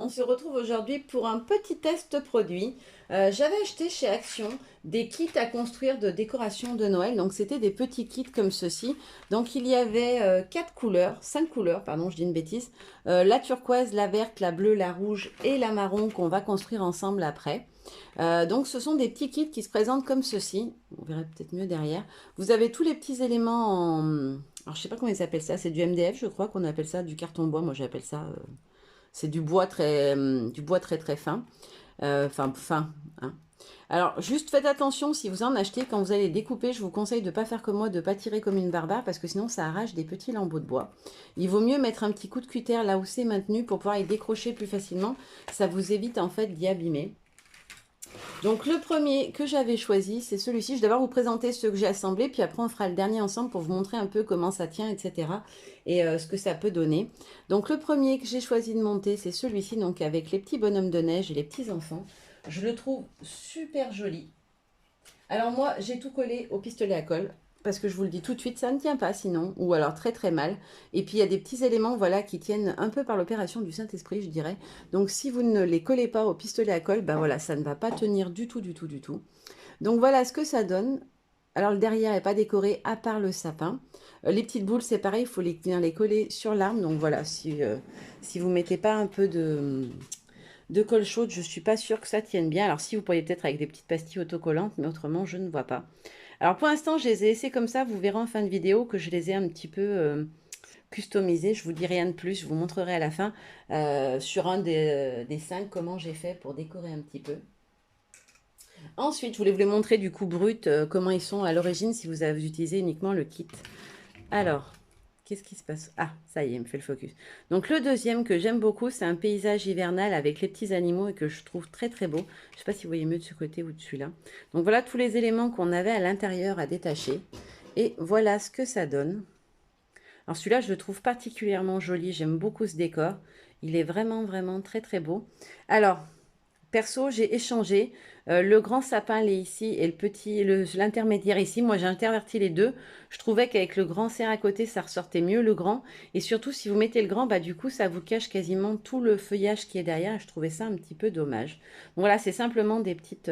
On se retrouve aujourd'hui pour un petit test produit. J'avais acheté chez Action des kits à construire de décoration de Noël. Donc c'était des petits kits comme ceci. Donc il y avait 5 couleurs, pardon, je dis une bêtise. La turquoise, la verte, la bleue, la rouge et la marron qu'on va construire ensemble après. Donc ce sont des petits kits qui se présentent comme ceci. On verra peut-être mieux derrière. Vous avez tous les petits éléments en... Alors je sais pas comment ils appellent ça, c'est du MDF je crois qu'on appelle ça, du carton bois, moi j'appelle ça... c'est du bois très très fin, enfin fin. Hein. Alors juste faites attention si vous en achetez, quand vous allez découper, je vous conseille de ne pas faire comme moi, de ne pas tirer comme une barbare parce que sinon ça arrache des petits lambeaux de bois. Il vaut mieux mettre un petit coup de cutter là où c'est maintenu pour pouvoir y décrocher plus facilement. Ça vous évite en fait d'y abîmer. Donc le premier que j'avais choisi, c'est celui-ci. Je vais d'abord vous présenter ceux que j'ai assemblés, puis après on fera le dernier ensemble pour vous montrer un peu comment ça tient, etc. Et ce que ça peut donner. Donc le premier que j'ai choisi de monter, c'est celui-ci, donc avec les petits bonhommes de neige et les petits enfants. Je le trouve super joli. Alors moi, j'ai tout collé au pistolet à colle. Parce que je vous le dis tout de suite, ça ne tient pas sinon, ou alors très très mal. Et puis il y a des petits éléments voilà, qui tiennent un peu par l'opération du Saint-Esprit, je dirais. Donc si vous ne les collez pas au pistolet à colle, ben voilà, ça ne va pas tenir du tout, du tout, du tout. Donc voilà ce que ça donne. Alors le derrière n'est pas décoré à part le sapin. Les petites boules, c'est pareil, il faut bien les coller sur l'arme. Donc voilà, si vous ne mettez pas un peu de colle chaude, je ne suis pas sûre que ça tienne bien. Alors si vous pourriez peut-être avec des petites pastilles autocollantes, mais autrement, je ne vois pas. Alors pour l'instant, je les ai laissés comme ça. Vous verrez en fin de vidéo que je les ai un petit peu customisés. Je vous dis rien de plus. Je vous montrerai à la fin sur un des 5 comment j'ai fait pour décorer un petit peu. Ensuite, je voulais vous les montrer du coup brut, comment ils sont à l'origine si vous avez utilisé uniquement le kit. Alors, qu'est-ce qui se passe? Ah, ça y est, il me fait le focus. Donc le deuxième que j'aime beaucoup, c'est un paysage hivernal avec les petits animaux et que je trouve très très beau. Je ne sais pas si vous voyez mieux de ce côté ou de celui-là. Donc voilà tous les éléments qu'on avait à l'intérieur à détacher. Et voilà ce que ça donne. Alors celui-là, je le trouve particulièrement joli. J'aime beaucoup ce décor. Il est vraiment vraiment très très beau. Alors, perso, j'ai échangé. Le grand sapin, il est ici, et l'intermédiaire ici. Moi, j'ai interverti les deux. Je trouvais qu'avec le grand cerf à côté, ça ressortait mieux le grand. Et surtout, si vous mettez le grand, bah, du coup, ça vous cache quasiment tout le feuillage qui est derrière. Et je trouvais ça un petit peu dommage. Donc, voilà, c'est simplement des petites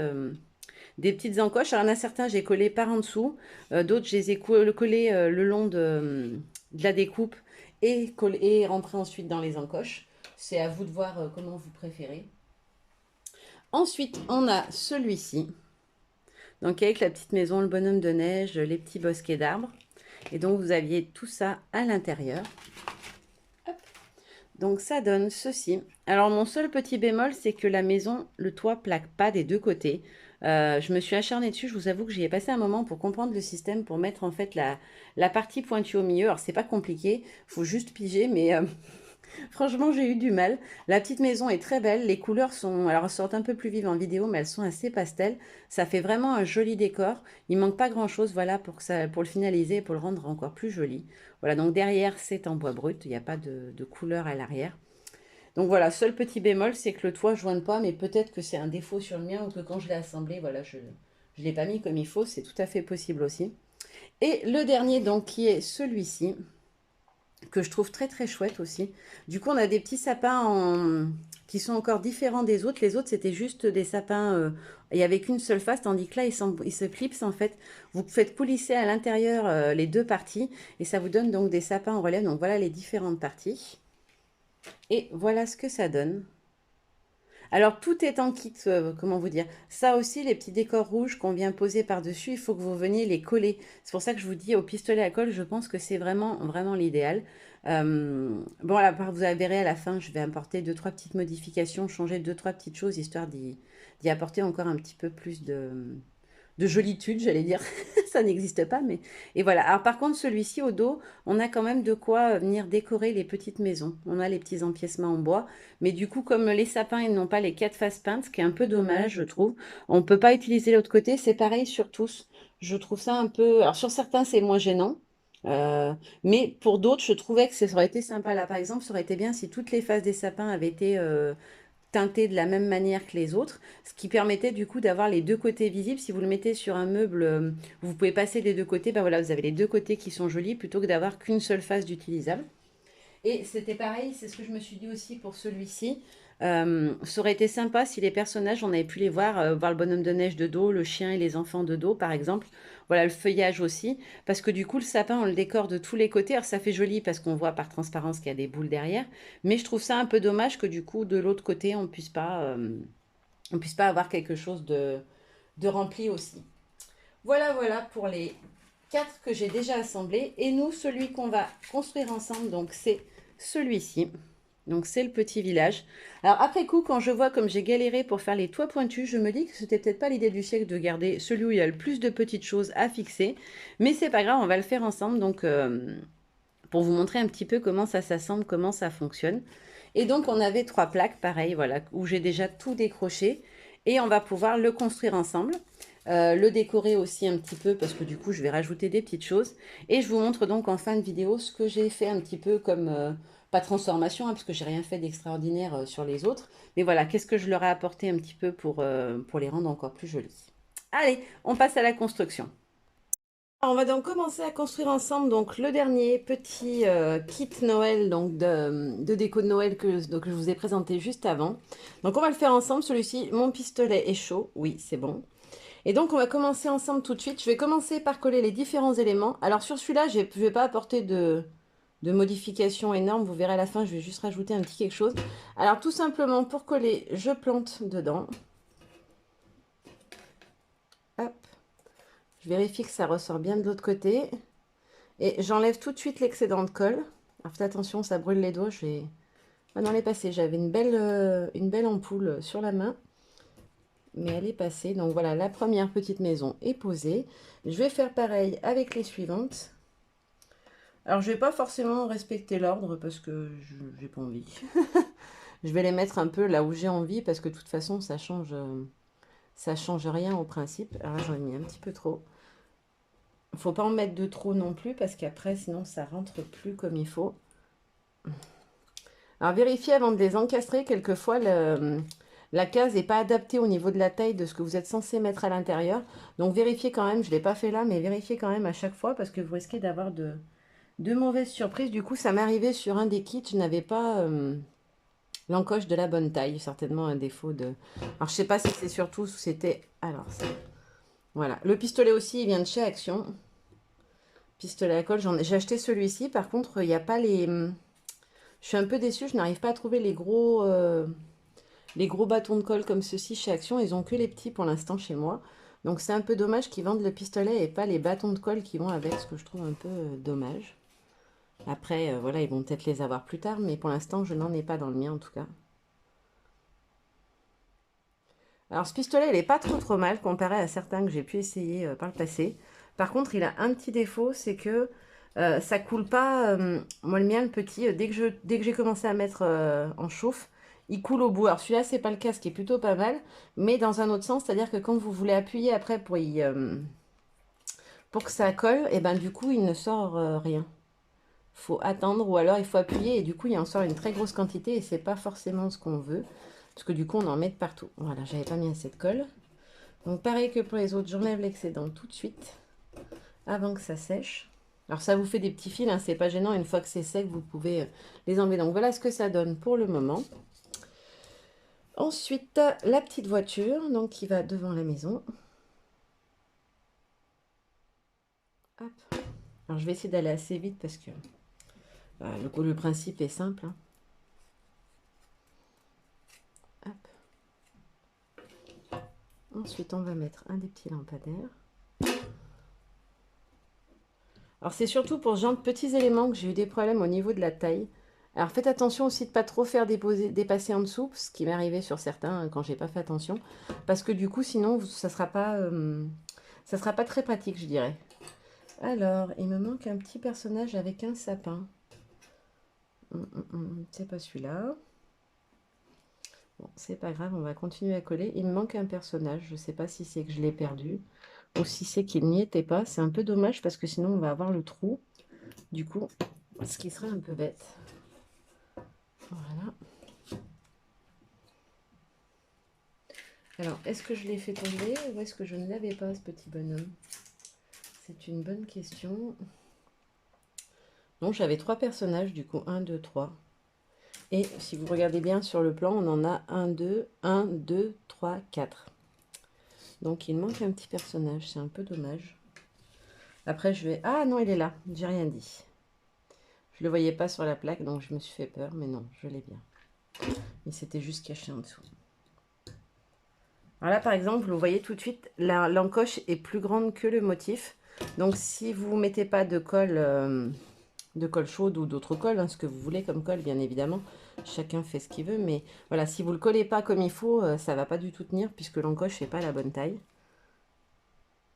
encoches. Alors, il y en a certains, j'ai collé par en dessous. D'autres, je les ai collés le long de la découpe et rentré ensuite dans les encoches. C'est à vous de voir comment vous préférez. Ensuite, on a celui-ci. Donc avec la petite maison, le bonhomme de neige, les petits bosquets d'arbres. Et donc vous aviez tout ça à l'intérieur. Donc ça donne ceci. Alors mon seul petit bémol, c'est que la maison, le toit plaque pas des deux côtés. Je me suis acharnée dessus, je vous avoue que j'y ai passé un moment pour comprendre le système, pour mettre en fait la partie pointue au milieu. Alors c'est pas compliqué, faut juste piger, mais franchement, j'ai eu du mal. La petite maison est très belle. Les couleurs sont, alors elles sortent un peu plus vives en vidéo, mais elles sont assez pastel. Ça fait vraiment un joli décor. Il manque pas grand-chose, voilà, pour le finaliser et pour le rendre encore plus joli. Voilà, donc derrière, c'est en bois brut. Il n'y a pas de couleur à l'arrière. Donc voilà, seul petit bémol, c'est que le toit ne joigne pas, mais peut-être que c'est un défaut sur le mien ou que quand je l'ai assemblé, voilà, je ne l'ai pas mis comme il faut. C'est tout à fait possible aussi. Et le dernier, donc, qui est celui-ci que je trouve très très chouette aussi. Du coup, on a des petits sapins qui sont encore différents des autres. Les autres, c'était juste des sapins et avec une seule face, tandis que là, ils se clipsent en fait. Vous faites coulisser à l'intérieur les deux parties et ça vous donne donc des sapins en relève. Donc voilà les différentes parties. Et voilà ce que ça donne. Alors, tout est en kit, comment vous dire. Ça aussi, les petits décors rouges qu'on vient poser par-dessus, il faut que vous veniez les coller. C'est pour ça que je vous dis, au pistolet à colle, je pense que c'est vraiment, vraiment l'idéal. Bon, là, vous verrez à la fin, je vais apporter deux, trois petites modifications, changer deux, trois petites choses, histoire d'y apporter encore un petit peu plus de jolitude, j'allais dire. Ça n'existe pas, mais... Et voilà. Alors, par contre, celui-ci, au dos, on a quand même de quoi venir décorer les petites maisons. On a les petits empiècements en bois. Mais du coup, comme les sapins, ils n'ont pas les quatre faces peintes, ce qui est un peu dommage, je trouve. On ne peut pas utiliser l'autre côté. C'est pareil sur tous. Je trouve ça un peu... Alors, sur certains, c'est moins gênant. Euh, mais pour d'autres, je trouvais que ça aurait été sympa. Là, par exemple, ça aurait été bien si toutes les faces des sapins avaient été teintées de la même manière que les autres, ce qui permettait du coup d'avoir les deux côtés visibles. Si vous le mettez sur un meuble, vous pouvez passer des deux côtés. Ben voilà, vous avez les deux côtés qui sont jolis plutôt que d'avoir qu'une seule face d'utilisable. Et c'était pareil, c'est ce que je me suis dit aussi pour celui-ci. Ça aurait été sympa si les personnages, on avait pu les voir, voir le bonhomme de neige de dos, le chien et les enfants de dos, par exemple. Voilà, le feuillage aussi. Parce que du coup, le sapin, on le décore de tous les côtés. Alors, ça fait joli parce qu'on voit par transparence qu'il y a des boules derrière. Mais je trouve ça un peu dommage que du coup, de l'autre côté, on puisse pas avoir quelque chose de rempli aussi. Voilà, voilà pour les 4 que j'ai déjà assemblés. Et nous, celui qu'on va construire ensemble, donc c'est celui-ci. Donc c'est le petit village. Alors après coup, quand je vois comme j'ai galéré pour faire les toits pointus, je me dis que c'était peut-être pas l'idée du siècle de garder celui où il y a le plus de petites choses à fixer. Mais c'est pas grave, on va le faire ensemble. Donc pour vous montrer un petit peu comment ça s'assemble, comment ça fonctionne. Et donc on avait 3 plaques, pareil, voilà, où j'ai déjà tout décroché. Et on va pouvoir le construire ensemble. Le décorer aussi un petit peu parce que du coup je vais rajouter des petites choses et je vous montre donc en fin de vidéo ce que j'ai fait un petit peu comme pas transformation hein, parce que j'ai rien fait d'extraordinaire sur les autres mais voilà qu'est-ce que je leur ai apporté un petit peu pour les rendre encore plus jolis. Allez, on passe à la construction. Alors, on va donc commencer à construire ensemble donc le dernier petit kit Noël donc de déco de Noël que je vous ai présenté juste avant. Donc on va le faire ensemble. Celui-ci, mon pistolet est chaud, oui c'est bon. Et donc, on va commencer ensemble tout de suite. Je vais commencer par coller les différents éléments. Alors, sur celui-là, je ne vais pas apporter de modifications énormes. Vous verrez à la fin, je vais juste rajouter un petit quelque chose. Alors, tout simplement, pour coller, je plante dedans. Hop. Je vérifie que ça ressort bien de l'autre côté. Et j'enlève tout de suite l'excédent de colle. Alors, faites attention, ça brûle les doigts. Je vais... Ah non, elle est passée. J'avais une belle ampoule sur la main. Mais elle est passée. Donc voilà, la première petite maison est posée. Je vais faire pareil avec les suivantes. Alors je vais pas forcément respecter l'ordre parce que je n'ai pas envie. Je vais les mettre un peu là où j'ai envie parce que de toute façon ça change rien au principe. Alors là j'en ai mis un petit peu trop. Faut pas en mettre de trop non plus parce qu'après sinon ça rentre plus comme il faut. Alors vérifiez avant de les encastrer, quelquefois la case n'est pas adaptée au niveau de la taille de ce que vous êtes censé mettre à l'intérieur. Donc vérifiez quand même, je ne l'ai pas fait là, mais vérifiez quand même à chaque fois parce que vous risquez d'avoir de mauvaises surprises. Du coup ça m'est arrivé sur un des kits, je n'avais pas l'encoche de la bonne taille, certainement un défaut de... Alors je sais pas si c'est surtout, c'était... Alors ça... Voilà, le pistolet aussi il vient de chez Action. Pistolet à colle, j'ai acheté celui-ci, par contre il n'y a pas les... Je suis un peu déçue, je n'arrive pas à trouver les gros bâtons de colle comme ceux-ci chez Action. Ils ont que les petits pour l'instant chez moi. Donc c'est un peu dommage qu'ils vendent le pistolet et pas les bâtons de colle qui vont avec, ce que je trouve un peu dommage. Après, voilà, ils vont peut-être les avoir plus tard, mais pour l'instant, je n'en ai pas dans le mien en tout cas. Alors ce pistolet, il n'est pas trop mal comparé à certains que j'ai pu essayer par le passé. Par contre, il a un petit défaut, c'est que ça coule pas. Moi, le mien, le petit, dès que j'ai commencé à mettre en chauffe, il coule au bout. Alors celui-là, c'est pas le cas, ce qui est plutôt pas mal. Mais dans un autre sens, c'est-à-dire que quand vous voulez appuyer après pour que ça colle, et ben du coup, il ne sort rien. Faut attendre ou alors il faut appuyer et du coup, il en sort une très grosse quantité et c'est pas forcément ce qu'on veut. Parce que du coup, on en met de partout. Voilà, j'avais pas mis assez de colle. Donc pareil que pour les autres, j'enlève l'excédent tout de suite avant que ça sèche. Alors ça vous fait des petits fils, hein, c'est pas gênant. Une fois que c'est sec, vous pouvez les enlever. Donc voilà ce que ça donne pour le moment. Ensuite, la petite voiture donc qui va devant la maison. Hop. Alors je vais essayer d'aller assez vite parce que le principe est simple. Hein. Hop. Ensuite, on va mettre un des petits lampadaires. Alors c'est surtout pour ce genre de petits éléments que j'ai eu des problèmes au niveau de la taille. Alors faites attention aussi de ne pas trop faire dépasser en dessous, ce qui m'est arrivé sur certains quand j'ai pas fait attention. Parce que du coup sinon ça sera pas très pratique je dirais. Alors il me manque un petit personnage avec un sapin. C'est pas celui-là. Bon c'est pas grave, on va continuer à coller. Il me manque un personnage, je sais pas si c'est que je l'ai perdu. Ou si c'est qu'il n'y était pas. C'est un peu dommage parce que sinon on va avoir le trou. Du coup, ce qui serait un peu bête. Voilà. Alors, est-ce que je l'ai fait tomber ou est-ce que je ne l'avais pas, ce petit bonhomme? C'est une bonne question. Donc j'avais 3 personnages, du coup, 1, 2, 3. Et si vous regardez bien sur le plan, on en a 1, 2, 3, 4. Donc il manque un petit personnage, c'est un peu dommage. Après je vais... Ah non, il est là, j'ai rien dit. Je le voyais pas sur la plaque, donc je me suis fait peur, mais non, je l'ai bien. Il s'était juste caché en dessous. Alors là, par exemple, vous voyez tout de suite, l'encoche est plus grande que le motif. Donc si vous ne mettez pas de colle chaude ou d'autres colles, hein, ce que vous voulez comme colle, bien évidemment, chacun fait ce qu'il veut. Mais voilà, si vous ne le collez pas comme il faut, ça ne va pas du tout tenir puisque l'encoche n'est pas la bonne taille.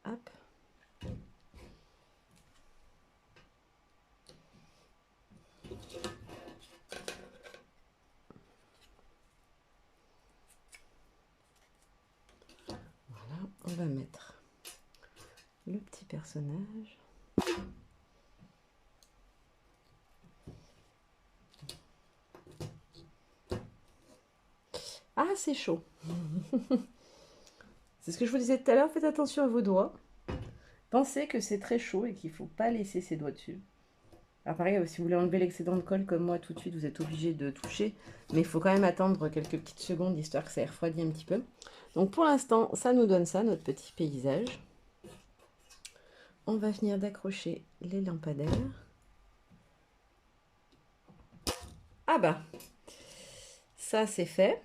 Hop. Voilà, on va mettre le petit personnage. Ah, c'est chaud. C'est ce que je vous disais tout à l'heure, faites attention à vos doigts. Pensez que c'est très chaud et qu'il ne faut pas laisser ses doigts dessus. Alors pareil, si vous voulez enlever l'excédent de colle comme moi tout de suite, vous êtes obligé de toucher. Mais il faut quand même attendre quelques petites secondes histoire que ça ait refroidi un petit peu. Donc pour l'instant, ça nous donne ça, notre petit paysage. On va venir d'accrocher les lampadaires. Ah bah, ça c'est fait.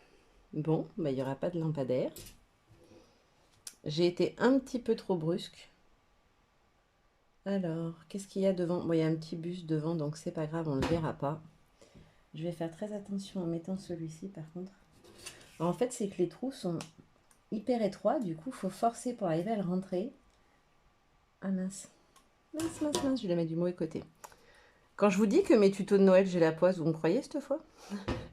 Bon, bah, il n'y aura pas de lampadaire. J'ai été un petit peu trop brusque. Alors, qu'est-ce qu'il y a devant? Bon, il y a un petit bus devant, donc c'est pas grave, on ne le verra pas. Je vais faire très attention en mettant celui-ci par contre. Alors, en fait, c'est que les trous sont hyper étroits, du coup, il faut forcer pour arriver à le rentrer. Ah mince. Mince, mince, mince, je vais la mettre du mauvais côté. Quand je vous dis que mes tutos de Noël, j'ai la poisse, vous me croyez cette fois?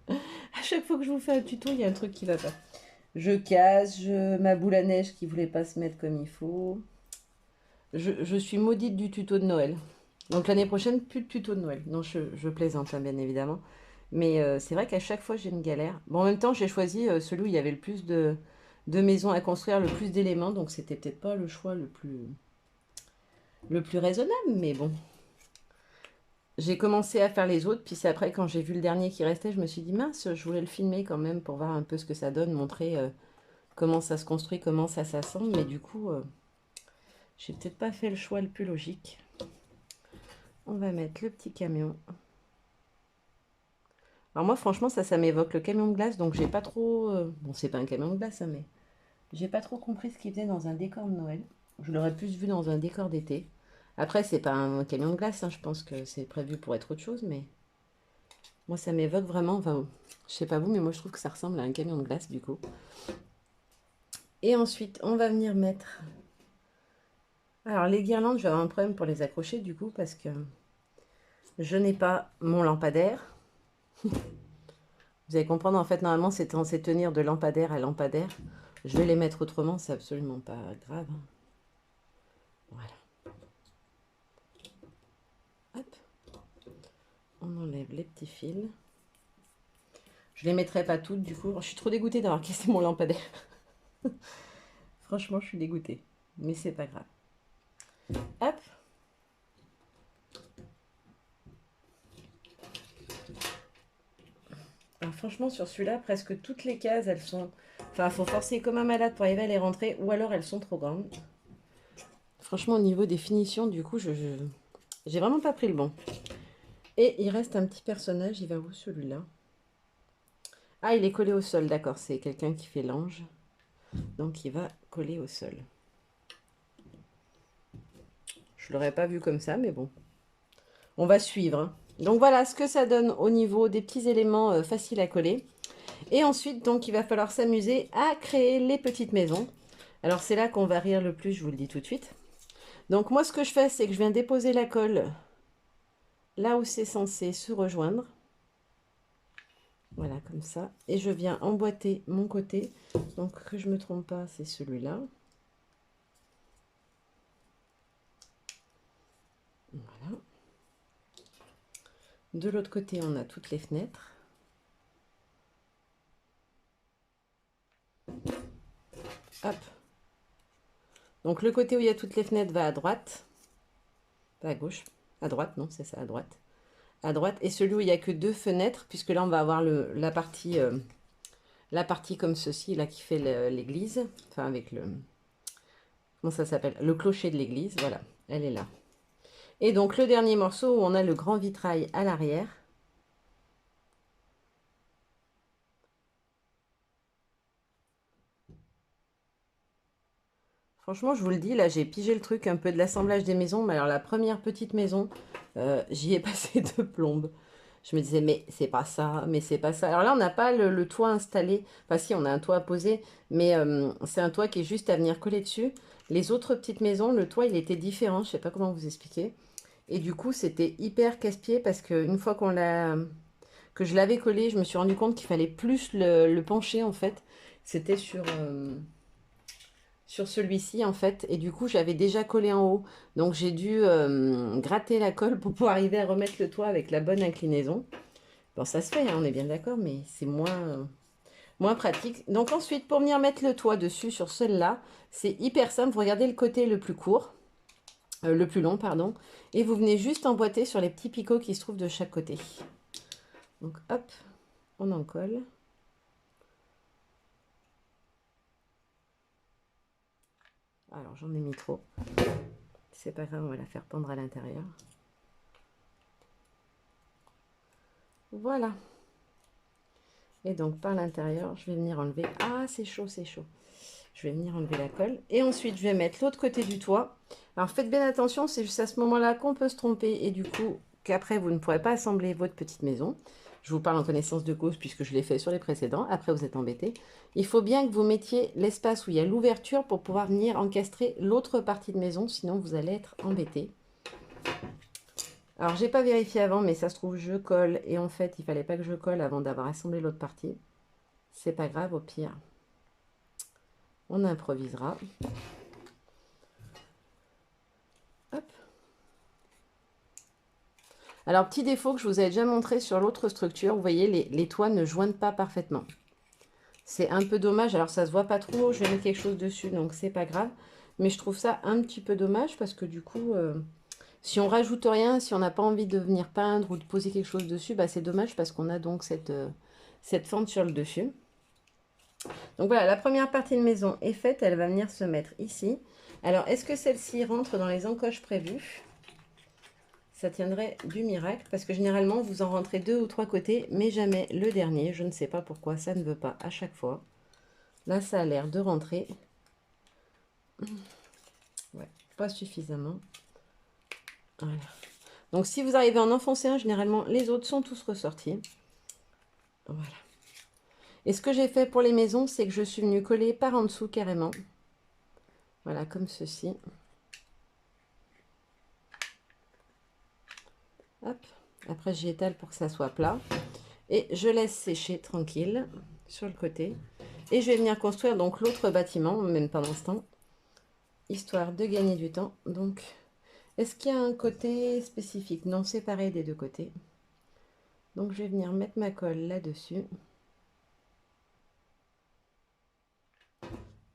À chaque fois que je vous fais un tuto, il y a un truc qui va pas. Je casse, ma boule à neige qui voulait pas se mettre comme il faut. Je suis maudite du tuto de Noël. Donc l'année prochaine, plus de tuto de Noël. Non, je plaisante, hein, bien évidemment. Mais c'est vrai qu'à chaque fois, j'ai une galère. Bon, en même temps, j'ai choisi celui où il y avait le plus de maisons à construire, le plus d'éléments. Donc c'était peut-être pas le choix le plus raisonnable. Mais bon, j'ai commencé à faire les autres. Puis c'est après, quand j'ai vu le dernier qui restait, je me suis dit, mince, je voulais le filmer quand même pour voir un peu ce que ça donne, montrer comment ça se construit, comment ça s'assemble. Mais du coup, j'ai peut-être pas fait le choix le plus logique. On va mettre le petit camion. Alors moi, franchement, ça m'évoque le camion de glace, donc j'ai pas trop... Bon, c'est pas un camion de glace, hein, mais j'ai pas trop compris ce qu'il faisait dans un décor de Noël. Je l'aurais plus vu dans un décor d'été. Après, c'est pas un camion de glace, hein, je pense que c'est prévu pour être autre chose, mais moi, ça m'évoque vraiment... Enfin, je sais pas vous, mais moi, je trouve que ça ressemble à un camion de glace, du coup. Et ensuite, on va venir mettre... Alors, les guirlandes, je vais avoir un problème pour les accrocher, du coup, parce que je n'ai pas mon lampadaire. Vous allez comprendre, en fait, normalement, c'est censé tenir de lampadaire à lampadaire. Je vais les mettre autrement, c'est absolument pas grave. Voilà. Hop. On enlève les petits fils. Je les mettrai pas toutes, du coup. Je suis trop dégoûtée d'avoir cassé mon lampadaire. Franchement, je suis dégoûtée. Mais c'est pas grave. Hop. Alors franchement, sur celui-là, presque toutes les cases, elles sont... Enfin, il faut forcer comme un malade pour arriver à les rentrer, ou alors elles sont trop grandes. Franchement, au niveau des finitions, du coup, j'ai vraiment pas pris le bon. Et il reste un petit personnage, il va où celui-là? Ah, il est collé au sol, d'accord, c'est quelqu'un qui fait l'ange. Donc il va coller au sol. Je ne l'aurais pas vu comme ça, mais bon. On va suivre, hein. Donc voilà ce que ça donne au niveau des petits éléments faciles à coller. Et ensuite, donc, il va falloir s'amuser à créer les petites maisons. Alors c'est là qu'on va rire le plus, je vous le dis tout de suite. Donc moi, ce que je fais, c'est que je viens déposer la colle là où c'est censé se rejoindre. Voilà, comme ça. Et je viens emboîter mon côté. Donc, que je ne me trompe pas, c'est celui-là. Voilà. De l'autre côté, on a toutes les fenêtres. Hop. Donc, le côté où il y a toutes les fenêtres va à droite. Pas à gauche. À droite, non, c'est ça, à droite. à droite. Et celui où il n'y a que 2 fenêtres, puisque là, on va avoir la partie comme ceci, là, qui fait l'église. Enfin, avec le... Comment ça s'appelle? Le clocher de l'église, voilà. Elle est là. Et donc, le dernier morceau où on a le grand vitrail à l'arrière. Franchement, je vous le dis, là, j'ai pigé le truc un peu de l'assemblage des maisons. Mais alors, la première petite maison, j'y ai passé de plombe. Je me disais, mais c'est pas ça, mais c'est pas ça. Alors là, on n'a pas le toit installé. Enfin, si, on a un toit à poser, mais c'est un toit qui est juste à venir coller dessus. Les autres petites maisons, le toit, il était différent. Je sais pas comment vous expliquer. Et du coup, c'était hyper casse-pied parce qu'une fois que je l'avais collé, je me suis rendu compte qu'il fallait plus le pencher, en fait. C'était sur celui-ci en fait, et du coup j'avais déjà collé en haut, donc j'ai dû gratter la colle pour pouvoir arriver à remettre le toit avec la bonne inclinaison. Bon, ça se fait, hein, on est bien d'accord, mais c'est moins pratique. Donc ensuite, pour venir mettre le toit dessus sur celle-là, c'est hyper simple. Vous regardez le côté le plus court, le plus long, pardon, et vous venez juste emboîter sur les petits picots qui se trouvent de chaque côté. Donc hop, on en colle. Alors j'en ai mis trop. C'est pas grave, on va la faire pendre à l'intérieur. Voilà. Et donc par l'intérieur, je vais venir enlever... Ah, c'est chaud, c'est chaud. Je vais venir enlever la colle. Et ensuite, je vais mettre l'autre côté du toit. Alors faites bien attention, c'est juste à ce moment-là qu'on peut se tromper. Et du coup, qu'après, vous ne pourrez pas assembler votre petite maison. Je vous parle en connaissance de cause puisque je l'ai fait sur les précédents. Après, vous êtes embêtés. Il faut bien que vous mettiez l'espace où il y a l'ouverture pour pouvoir venir encastrer l'autre partie de maison. Sinon, vous allez être embêtés. Alors, j'ai pas vérifié avant, mais ça se trouve, je colle. Et en fait, il fallait pas que je colle avant d'avoir assemblé l'autre partie. C'est pas grave, au pire, on improvisera. Hop. Alors, petit défaut que je vous avais déjà montré sur l'autre structure, vous voyez, les toits ne joignent pas parfaitement. C'est un peu dommage. Alors, ça se voit pas trop. Je vais mettre quelque chose dessus, donc c'est pas grave. Mais je trouve ça un petit peu dommage parce que du coup, si on rajoute rien, si on n'a pas envie de venir peindre ou de poser quelque chose dessus, bah, c'est dommage parce qu'on a donc cette fente sur le dessus. Donc voilà, la première partie de maison est faite. Elle va venir se mettre ici. Alors, est-ce que celle-ci rentre dans les encoches prévues? Ça tiendrait du miracle parce que généralement, vous en rentrez 2 ou 3 côtés, mais jamais le dernier. Je ne sais pas pourquoi ça ne veut pas à chaque fois. Là, ça a l'air de rentrer. Ouais, pas suffisamment. Voilà. Donc, si vous arrivez à en enfoncer un, généralement, les autres sont tous ressortis. Voilà. Et ce que j'ai fait pour les maisons, c'est que je suis venue coller par en dessous carrément. Voilà, comme ceci. Hop. Après, j'y étale pour que ça soit plat. Et je laisse sécher tranquille sur le côté. Et je vais venir construire donc l'autre bâtiment, même pendant ce temps, histoire de gagner du temps. Donc, est-ce qu'il y a un côté spécifique? Non, séparé des deux côtés. Donc, je vais venir mettre ma colle là-dessus.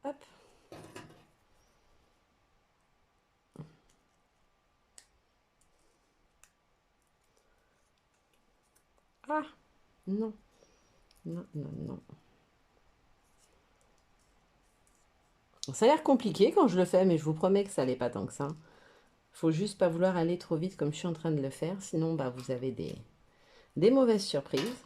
Hop. Ah, non. Non, non, non. Ça a l'air compliqué quand je le fais, mais je vous promets que ça n'est pas tant que ça. Faut juste pas vouloir aller trop vite comme je suis en train de le faire, sinon bah, vous avez des mauvaises surprises.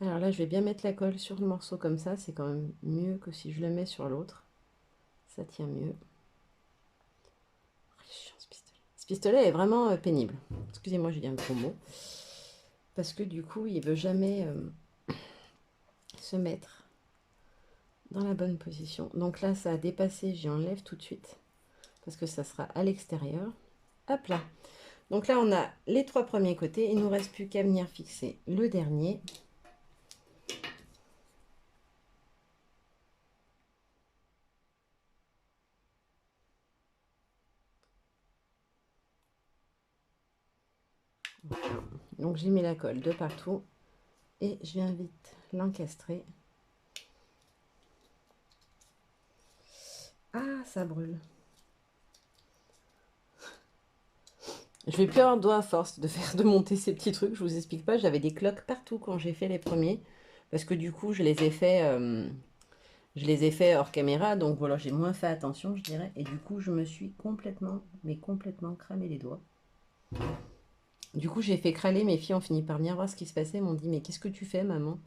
Alors là, je vais bien mettre la colle sur le morceau comme ça, c'est quand même mieux que si je le mets sur l'autre. Ça tient mieux. Ce pistolet est vraiment pénible. Excusez-moi, j'ai dit un gros mot. Parce que du coup, il ne veut jamais se mettre dans la bonne position. Donc là, ça a dépassé, j'y enlève tout de suite. Parce que ça sera à l'extérieur. Hop là. Donc là, on a les 3 premiers côtés. Il ne nous reste plus qu'à venir fixer le dernier. Voilà. Donc j'ai mis la colle de partout. Et je viens vite l'encastrer. Ah, ça brûle. Je vais plus avoir de doigts à force de monter ces petits trucs. Je vous explique pas, j'avais des cloques partout quand j'ai fait les premiers. Parce que du coup, je les ai fait hors caméra. Donc voilà, j'ai moins fait attention, je dirais. Et du coup, je me suis complètement, mais complètement cramé les doigts. Du coup, j'ai fait crâler. Mes filles ont fini par venir voir ce qui se passait. Elles m'ont dit, mais qu'est-ce que tu fais, maman?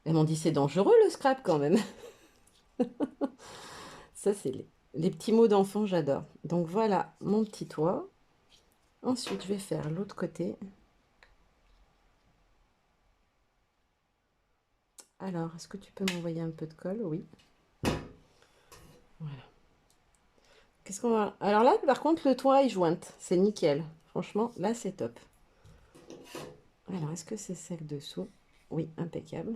Elles m'ont dit, c'est dangereux le scrap quand même. Ça, c'est les petits mots d'enfant, j'adore. Donc voilà mon petit toit. Ensuite, je vais faire l'autre côté. Alors, est-ce que tu peux m'envoyer un peu de colle? Oui. Voilà. Qu'est-ce qu'on va... Alors là, par contre, le toit est jointe. C'est nickel. Franchement, là, c'est top. Alors, est-ce que c'est sec dessous? Oui, impeccable.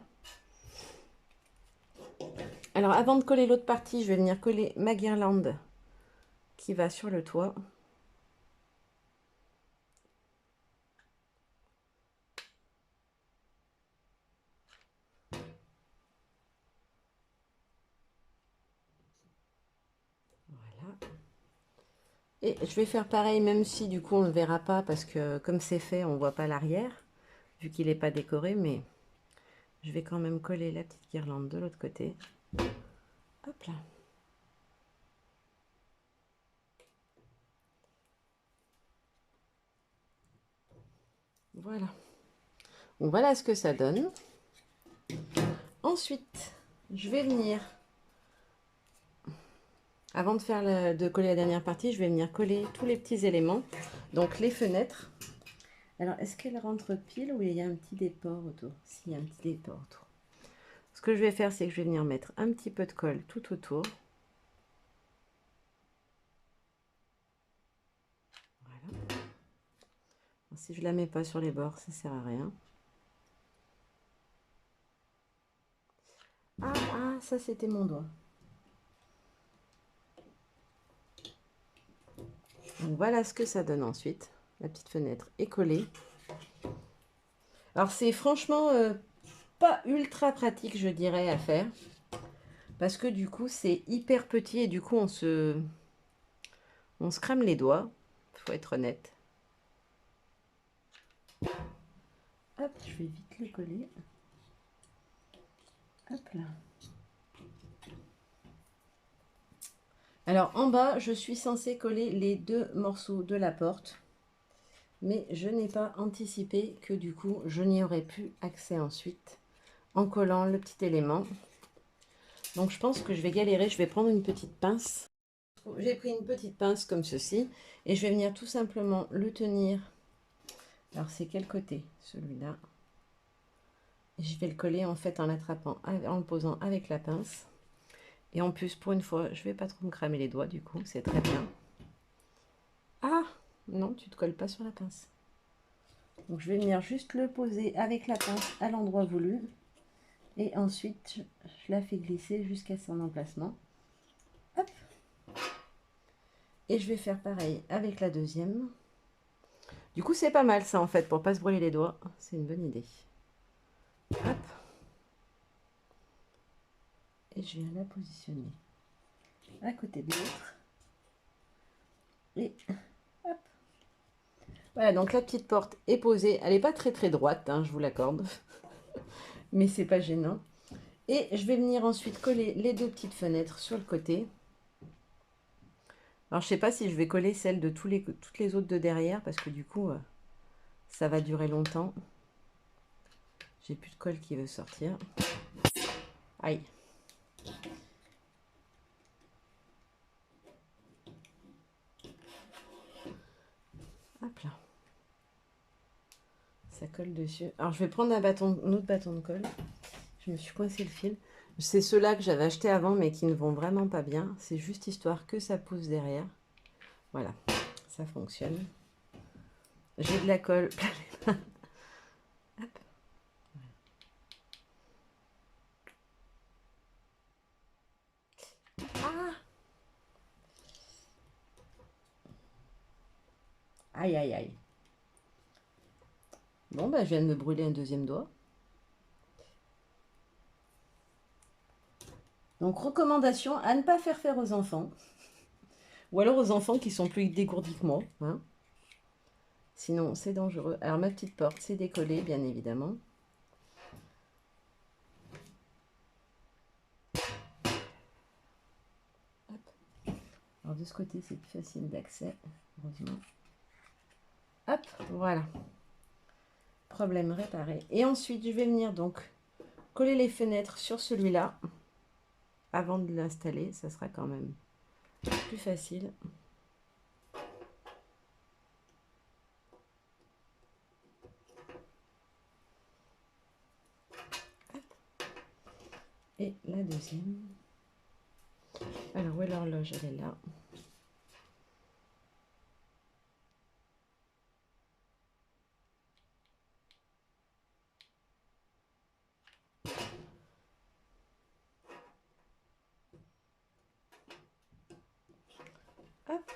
Alors, avant de coller l'autre partie, je vais venir coller ma guirlande qui va sur le toit. Voilà. Et je vais faire pareil, même si du coup on ne le verra pas, parce que comme c'est fait, on ne voit pas l'arrière, vu qu'il n'est pas décoré, mais je vais quand même coller la petite guirlande de l'autre côté. Hop là. Voilà. Donc voilà ce que ça donne. Ensuite, je vais venir, avant de faire de coller la dernière partie, je vais venir coller tous les petits éléments. Donc les fenêtres. Alors, est-ce qu'elles rentrent pile ou il y a un petit déport autour? Si, il y a un petit déport autour. Ce que je vais faire, c'est que je vais venir mettre un petit peu de colle tout autour. Voilà. Si je ne la mets pas sur les bords, ça ne sert à rien. Ah, ça c'était mon doigt. Donc voilà ce que ça donne ensuite. La petite fenêtre est collée. Alors c'est franchement pas ultra pratique, je dirais, à faire. Parce que du coup, c'est hyper petit et du coup, on se crame les doigts. Faut être honnête. Hop, je vais vite le coller. Hop là. Alors en bas, je suis censée coller les deux morceaux de la porte. Mais je n'ai pas anticipé que du coup, je n'y aurais plus accès ensuite en collant le petit élément. Donc je pense que je vais galérer. Je vais prendre une petite pince. J'ai pris une petite pince comme ceci. Et je vais venir tout simplement le tenir. Alors c'est quel côté? Celui-là. Je vais le coller en fait en l'attrapant, en le posant avec la pince. Et en plus, pour une fois, je vais pas trop me cramer les doigts du coup, c'est très bien. Ah, non, tu te colles pas sur la pince. Donc je vais venir juste le poser avec la pince à l'endroit voulu. Et ensuite, je la fais glisser jusqu'à son emplacement. Hop. Et je vais faire pareil avec la deuxième. Du coup, c'est pas mal ça en fait, pour pas se brûler les doigts. C'est une bonne idée. Hop. Et je viens la positionner à côté de l'autre. Et hop. Voilà, donc la petite porte est posée. Elle n'est pas très très droite, hein, je vous l'accorde. Mais c'est pas gênant. Et je vais venir ensuite coller les deux petites fenêtres sur le côté. Alors, je sais pas si je vais coller celle de toutes les autres de derrière, parce que du coup, ça va durer longtemps. J'ai plus de colle qui veut sortir. Aïe. Hop là. Ça colle dessus. Alors, je vais prendre un autre bâton de colle. Je me suis coincé le fil. C'est ceux-là que j'avais acheté avant, mais qui ne vont vraiment pas bien. C'est juste histoire que ça pousse derrière. Voilà, ça fonctionne. J'ai de la colle plein les mains. Hop. Ah! Aïe, aïe, aïe. Bon, bah, je viens de me brûler un deuxième doigt. Donc, recommandation à ne pas faire aux enfants. Ou alors aux enfants qui sont plus dégourdis que moi. Hein. Sinon, c'est dangereux. Alors, ma petite porte, c'est décollé, bien évidemment. Hop. Alors, de ce côté, c'est plus facile d'accès, heureusement. Hop, voilà. Problème réparé. Et ensuite, je vais venir donc coller les fenêtres sur celui-là. Avant de l'installer, ça sera quand même plus facile. Et la deuxième. Alors, où est l'horloge? Elle est là. Hop.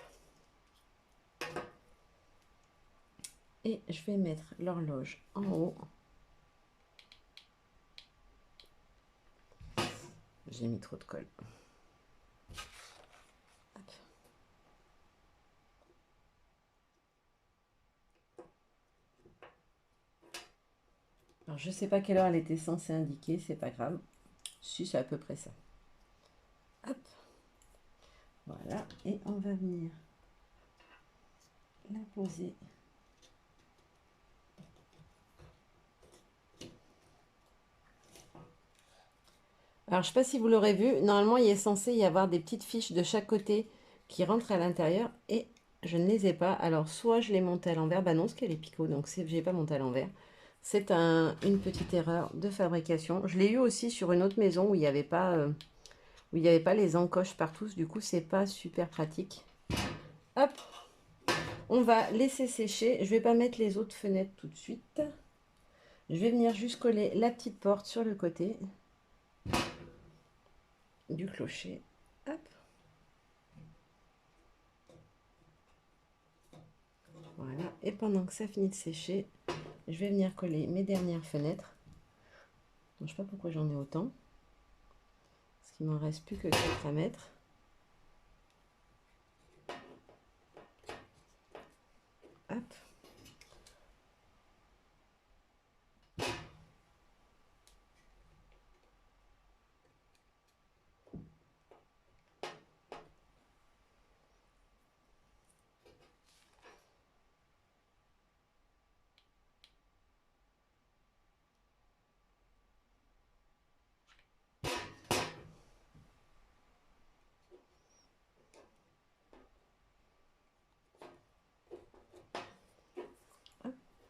Et je vais mettre l'horloge en haut. J'ai mis trop de colle. Hop. Alors, je ne sais pas quelle heure elle était censée indiquer, c'est pas grave. Si, c'est à peu près ça. Hop. Voilà. Et on va venir la poser. Alors, je ne sais pas si vous l'aurez vu, normalement, il est censé y avoir des petites fiches de chaque côté qui rentrent à l'intérieur et je ne les ai pas. Alors, soit je les monte à l'envers, bah non, parce qu'elle est picot, donc je n'ai pas monté à l'envers. C'est une petite erreur de fabrication. Je l'ai eu aussi sur une autre maison où il n'y avait pas, les encoches partout. Du coup, c'est pas super pratique. Hop, on va laisser sécher. Je ne vais pas mettre les autres fenêtres tout de suite. Je vais venir juste coller la petite porte sur le côté du clocher. Hop. Voilà. Et pendant que ça finit de sécher, je vais venir coller mes dernières fenêtres. Je ne sais pas pourquoi j'en ai autant. Parce qu'il m'en reste plus que 4 à mettre. Hop.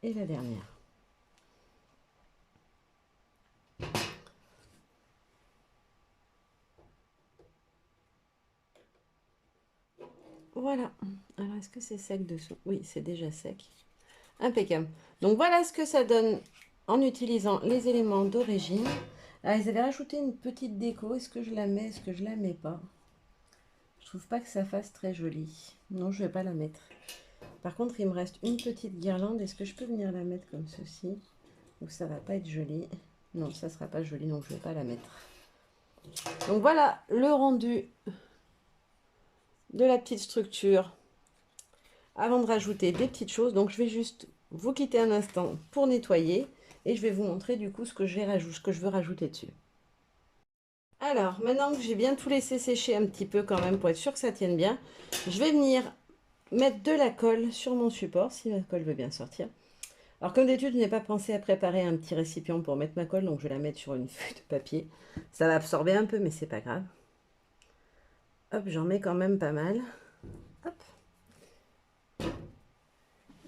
Et la dernière. Voilà. Alors, est-ce que c'est sec dessous? Oui, c'est déjà sec. Impeccable. Donc, voilà ce que ça donne en utilisant les éléments d'origine. Ah, ils avaient rajouté une petite déco. Est-ce que je la mets? Est-ce que je la mets pas? Je trouve pas que ça fasse très joli. Non, je vais pas la mettre. Par contre, il me reste une petite guirlande. Est-ce que je peux venir la mettre comme ceci? Ou ça va pas être joli? Non, ça sera pas joli, donc je vais pas la mettre. Donc voilà le rendu de la petite structure avant de rajouter des petites choses. Donc je vais juste vous quitter un instant pour nettoyer et je vais vous montrer du coup ce que je veux rajouter dessus. Alors, maintenant que j'ai bien tout laissé sécher un petit peu quand même pour être sûr que ça tienne bien, je vais venir mettre de la colle sur mon support, si la colle veut bien sortir. Alors comme d'habitude, je n'ai pas pensé à préparer un petit récipient pour mettre ma colle, donc je vais la mettre sur une feuille de papier. Ça va absorber un peu, mais c'est pas grave. Hop, j'en mets quand même pas mal. Hop.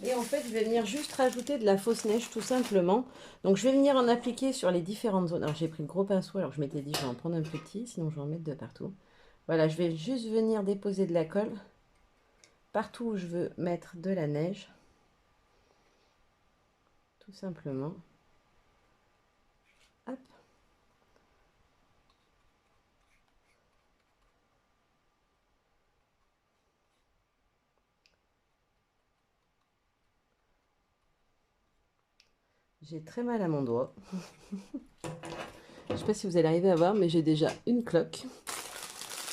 Et en fait, je vais venir juste rajouter de la fausse neige tout simplement. Donc je vais venir en appliquer sur les différentes zones. Alors j'ai pris le gros pinceau, alors je m'étais dit je vais en prendre un petit, sinon je vais en mettre de partout. Voilà, je vais juste venir déposer de la colle partout où je veux mettre de la neige. Tout simplement. Hop. J'ai très mal à mon doigt. Je ne sais pas si vous allez arriver à voir, mais j'ai déjà une cloque.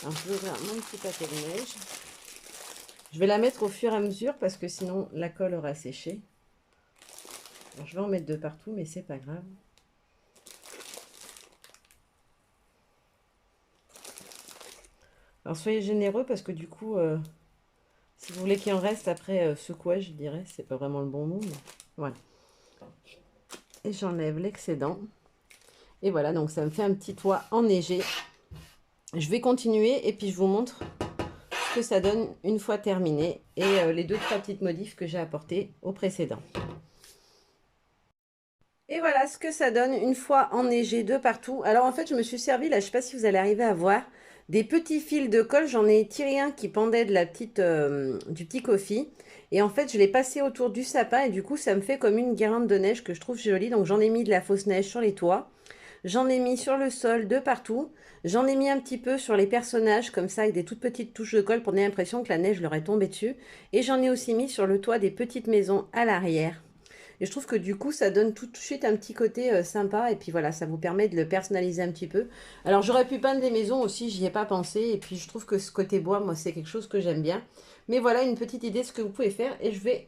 Alors, je vais ouvrir mon petit paquet de neige. Je vais la mettre au fur et à mesure parce que sinon la colle aura séché. Alors, je vais en mettre de partout, mais c'est pas grave. Alors soyez généreux parce que du coup, si vous voulez qu'il en reste après secouage, je dirais, c'est pas vraiment le bon mot, mais voilà. Et j'enlève l'excédent. Et voilà, donc ça me fait un petit toit enneigé. Je vais continuer et puis je vous montre ce que ça donne une fois terminé et les 2-3 petites modifs que j'ai apportées au précédent. Et voilà ce que ça donne une fois enneigé de partout. Alors en fait, je me suis servi, là, je ne sais pas si vous allez arriver à voir, des petits fils de colle. J'en ai tiré un qui pendait de la petite, du petit coffee. Et en fait, je l'ai passé autour du sapin et du coup, ça me fait comme une guirlande de neige que je trouve jolie. Donc j'en ai mis de la fausse neige sur les toits. J'en ai mis sur le sol de partout. J'en ai mis un petit peu sur les personnages comme ça avec des toutes petites touches de colle pour donner l'impression que la neige leur est tombée dessus. Et j'en ai aussi mis sur le toit des petites maisons à l'arrière. Et je trouve que du coup, ça donne tout de suite un petit côté sympa. Et puis voilà, ça vous permet de le personnaliser un petit peu. Alors j'aurais pu peindre des maisons aussi, j'y ai pas pensé. Et puis je trouve que ce côté bois, moi, c'est quelque chose que j'aime bien. Mais voilà une petite idée de ce que vous pouvez faire. Et je vais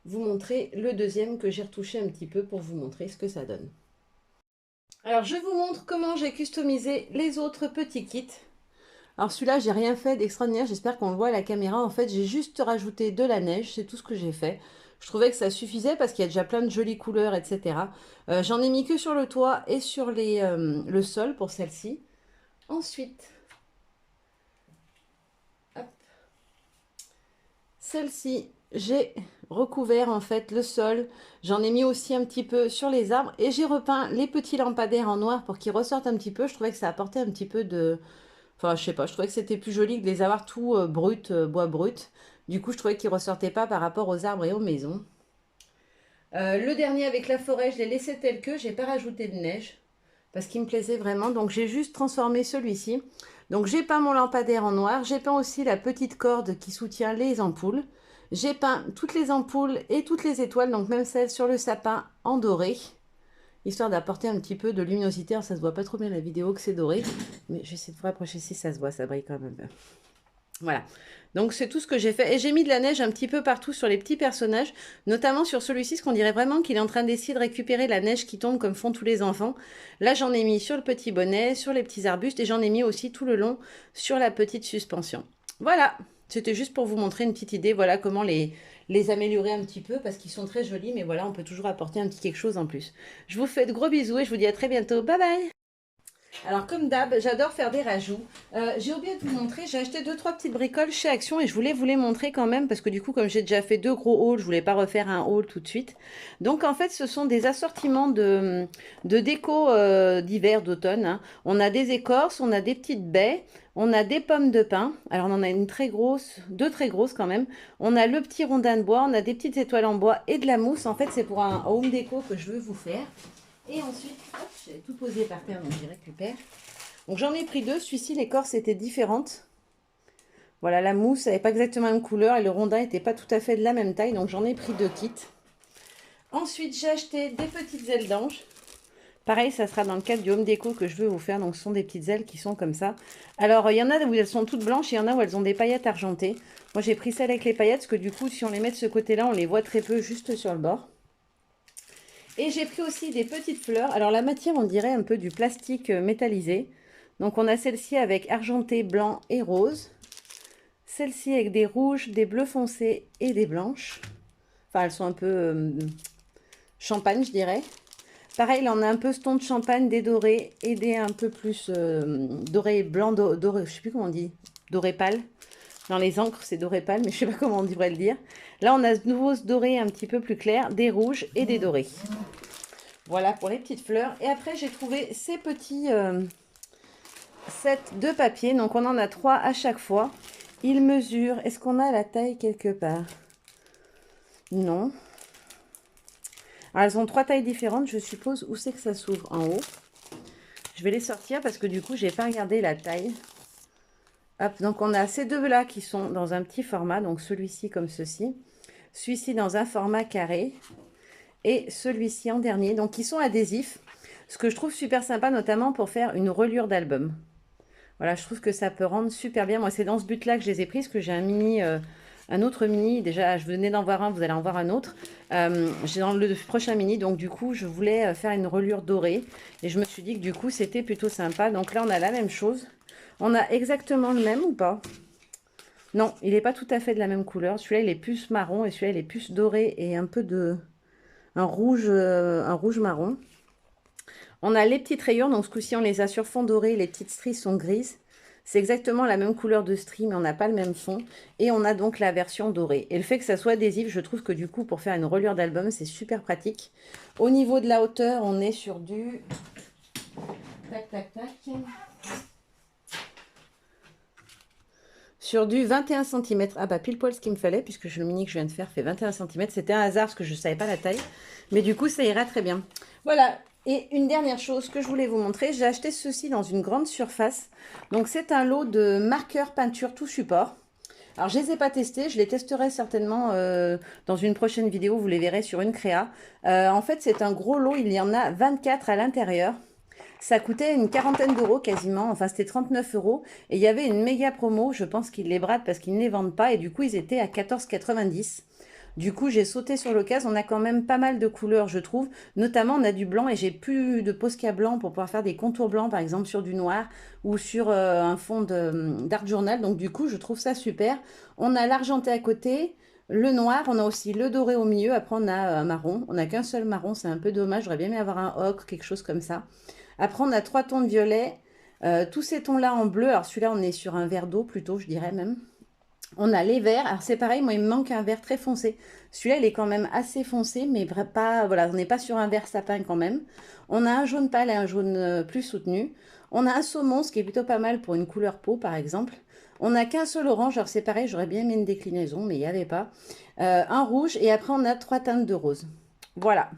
vous montrer le deuxième que j'ai retouché un petit peu pour vous montrer ce que ça donne. Alors je vous montre comment j'ai customisé les autres petits kits. Alors celui-là, j'ai rien fait d'extraordinaire, j'espère qu'on le voit à la caméra. En fait, j'ai juste rajouté de la neige, c'est tout ce que j'ai fait. Je trouvais que ça suffisait parce qu'il y a déjà plein de jolies couleurs, etc. J'en ai mis que sur le toit et sur le sol pour celle-ci. Ensuite, celle-ci, j'ai recouvert en fait le sol. J'en ai mis aussi un petit peu sur les arbres et j'ai repeint les petits lampadaires en noir pour qu'ils ressortent un petit peu. Je trouvais que ça apportait un petit peu de... Enfin, je sais pas, je trouvais que c'était plus joli que de les avoir tout brut, bois brut. Du coup, je trouvais qu'ils ressortaient pas par rapport aux arbres et aux maisons. Le dernier avec la forêt, je l'ai laissé tel que, j'ai pas rajouté de neige parce qu'il me plaisait vraiment. Donc j'ai juste transformé celui-ci. Donc j'ai peint mon lampadaire en noir, j'ai peint aussi la petite corde qui soutient les ampoules. J'ai peint toutes les ampoules et toutes les étoiles, donc même celles sur le sapin en doré, histoire d'apporter un petit peu de luminosité. Alors ça se voit pas trop bien la vidéo que c'est doré, mais j'essaie de vous rapprocher si ça se voit, ça brille quand même. Voilà, donc c'est tout ce que j'ai fait. Et j'ai mis de la neige un petit peu partout sur les petits personnages, notamment sur celui-ci, ce qu'on dirait vraiment qu'il est en train d'essayer de récupérer la neige qui tombe comme font tous les enfants. Là, j'en ai mis sur le petit bonnet, sur les petits arbustes, et j'en ai mis aussi tout le long sur la petite suspension. Voilà, c'était juste pour vous montrer une petite idée, voilà comment les améliorer un petit peu, parce qu'ils sont très jolis, mais voilà, on peut toujours apporter un petit quelque chose en plus. Je vous fais de gros bisous et je vous dis à très bientôt. Bye bye! Alors comme d'hab, j'adore faire des rajouts. J'ai oublié de vous montrer, j'ai acheté 2-3 petites bricoles chez Action et je voulais vous les montrer quand même parce que du coup comme j'ai déjà fait 2 gros hauls, je voulais pas refaire un haul tout de suite. Donc en fait ce sont des assortiments de déco d'hiver, d'automne, hein. On a des écorces, on a des petites baies, on a des pommes de pin. Alors on en a une très grosse, 2 très grosses quand même. On a le petit rondin de bois, on a des petites étoiles en bois et de la mousse. En fait c'est pour un home déco que je veux vous faire. Et ensuite, j'ai tout posé par terre, donc j'y récupère. Donc j'en ai pris 2. Celui-ci, l'écorce était différente. Voilà, la mousse n'avait pas exactement la même couleur et le rondin n'était pas tout à fait de la même taille. Donc j'en ai pris 2 kits. Ensuite, j'ai acheté des petites ailes d'ange. Pareil, ça sera dans le cadre du home déco que je veux vous faire. Donc ce sont des petites ailes qui sont comme ça. Alors, il y en a où elles sont toutes blanches et il y en a où elles ont des paillettes argentées. Moi, j'ai pris celles avec les paillettes parce que du coup, si on les met de ce côté-là, on les voit très peu juste sur le bord. Et j'ai pris aussi des petites fleurs. Alors la matière, on dirait un peu du plastique métallisé. Donc on a celle-ci avec argenté, blanc et rose. Celle-ci avec des rouges, des bleus foncés et des blanches. Enfin, elles sont un peu champagne, je dirais. Pareil, là, on a un peu ce ton de champagne, des dorés et des un peu plus doré blanc, doré, je sais plus comment on dit, doré pâle. Dans les encres, c'est doré pâle, mais je sais pas comment on devrait le dire. Là, on a de nouveau ce doré un petit peu plus clair, des rouges et des dorés. Voilà pour les petites fleurs. Et après, j'ai trouvé ces petits sets de papier. Donc, on en a 3 à chaque fois. Ils mesurent... Est-ce qu'on a la taille quelque part? Non. Alors, elles ont 3 tailles différentes, je suppose. Où c'est que ça s'ouvre? En haut. Je vais les sortir parce que du coup, j'ai pas regardé la taille. Hop, donc on a ces 2-là qui sont dans un petit format. Donc, celui-ci comme ceci. Celui-ci dans un format carré. Et celui-ci en dernier. Donc, ils sont adhésifs. Ce que je trouve super sympa, notamment pour faire une reliure d'album. Voilà, je trouve que ça peut rendre super bien. Moi, c'est dans ce but-là que je les ai prises, que j'ai un mini un autre mini. Déjà, je venais d'en voir un, vous allez en voir un autre. J'ai dans le prochain mini, donc du coup, je voulais faire une reliure dorée. Et je me suis dit que du coup, c'était plutôt sympa. Donc là, on a la même chose. On a exactement le même ou pas? Non, il n'est pas tout à fait de la même couleur. Celui-là, il est plus marron et celui-là, il est plus doré et un peu de... un rouge marron. On a les petites rayures, donc ce coup-ci, on les a sur fond doré. Les petites stries sont grises. C'est exactement la même couleur de strie, mais on n'a pas le même fond. Et on a donc la version dorée. Et le fait que ça soit adhésif, je trouve que du coup, pour faire une reliure d'album, c'est super pratique. Au niveau de la hauteur, on est sur du... Tac, tac, tac. Sur du 21 cm. Ah bah pile poil ce qu'il me fallait, puisque le mini que je viens de faire fait 21 cm. C'était un hasard parce que je ne savais pas la taille. Mais du coup, ça ira très bien. Voilà. Et une dernière chose que je voulais vous montrer, j'ai acheté ceci dans une grande surface. Donc c'est un lot de marqueurs peinture tout support. Alors je ne les ai pas testés, je les testerai certainement dans une prochaine vidéo, vous les verrez sur une créa. En fait c'est un gros lot, il y en a 24 à l'intérieur. Ça coûtait une quarantaine d'euros quasiment, enfin c'était 39 euros. Et il y avait une méga promo, je pense qu'ils les bradent parce qu'ils ne les vendent pas. Et du coup ils étaient à 14,90 €. Du coup, j'ai sauté sur l'occasion. On a quand même pas mal de couleurs, je trouve. Notamment, on a du blanc et j'ai plus de Posca blanc pour pouvoir faire des contours blancs, par exemple, sur du noir ou sur un fond d'art journal. Donc, du coup, je trouve ça super. On a l'argenté à côté, le noir. On a aussi le doré au milieu. Après, on a un marron. On n'a qu'un seul marron. C'est un peu dommage. J'aurais bien aimé avoir un ocre, quelque chose comme ça. Après, on a 3 tons de violet. Tous ces tons-là en bleu. Alors, celui-là, on est sur un vert d'eau plutôt, je dirais même. On a les verts. Alors c'est pareil, moi il me manque un vert très foncé. Celui-là il est quand même assez foncé, mais pas, voilà, on n'est pas sur un vert sapin quand même. On a un jaune pâle et un jaune plus soutenu. On a un saumon, ce qui est plutôt pas mal pour une couleur peau par exemple. On n'a qu'un seul orange, alors c'est pareil, j'aurais bien aimé une déclinaison, mais il n'y avait pas. Un rouge et après on a 3 teintes de rose. Voilà.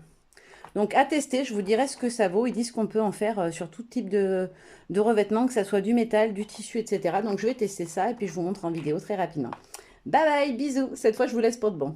Donc à tester, je vous dirai ce que ça vaut. Ils disent qu'on peut en faire sur tout type de revêtement, que ça soit du métal, du tissu, etc. Donc je vais tester ça et puis je vous montre en vidéo très rapidement. Bye bye, bisous. Cette fois je vous laisse pour de bon.